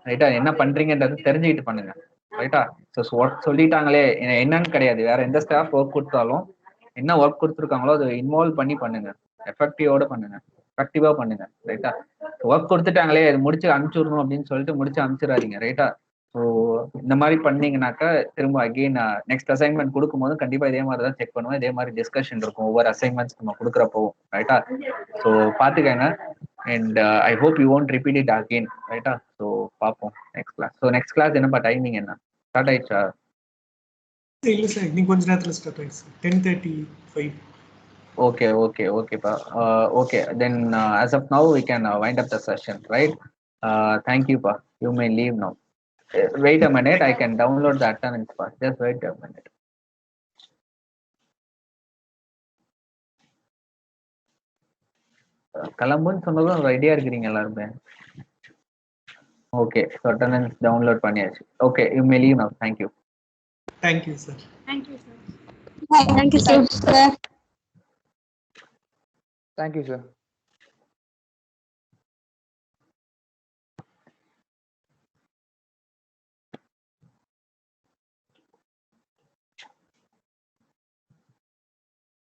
ரைட்டா? என்ன பண்றீங்கன்றது தெரிஞ்சுக்கிட்டு பண்ணுங்க, ரைட்டா? ஸோ ஒர்க் சொல்லிட்டாங்களே என்னன்னு கிடையாது, வேற எந்த ஸ்டாஃப் ஒர்க் கொடுத்தாலும் என்ன ஒர்க் கொடுத்துருக்காங்களோ அதை இன்வால்வ் பண்ணி பண்ணுங்க, எஃபெக்டிவோட பண்ணுங்க, எஃபெக்டிவா பண்ணுங்க, ரைட்டா? ஒர்க் கொடுத்துட்டாங்களே அது முடிச்சு அனுப்பிச்சுடணும் அப்படின்னு சொல்லிட்டு முடிச்சு அனுப்பிச்சிடாதீங்க, ரைட்டா? ஸோ இந்த மாதிரி பண்ணீங்கன்னாக்கா திரும்ப அகெயின் நெக்ஸ்ட் அசைன்மெண்ட் கொடுக்கும்போது கண்டிப்பா இதே மாதிரி தான் செக் பண்ணுவோம், இதே மாதிரி டிஸ்கஷன் இருக்கும் ஒவ்வொரு அசைன்மெண்ட்ஸ் நம்ம கொடுக்குறப்போ, ரைட்டா? ஸோ பாத்துக்கங்க. And I hope you won't repeat it again, ரைட்டா? ஸோ பார்ப்போம் next class. So next class என்னப்பா டைமிங் என்ன? ஸ்டார்ட் ஆயிடுச்சா? இல்ல சார், இன்னும் கொஞ்ச நேரத்துல ஸ்டார்ட் ஆயிடுச்சு. 10:35. Okay, pa. Okay, then as of now we can wind up the session, right? Thank you, pa. You may leave now. Wait a minute, I can download the attendance part. Just wait a minute. கிளம்புன்னு சொன்னதும் ரெடியா இருக்கிறீங்க எல்லாருமே. Okay, so attendance download பண்ணியாச்சு. Okay, you may leave now. Thank you. Thank you, sir. Thank you, sir. Thank you, sir. Thank you, sir.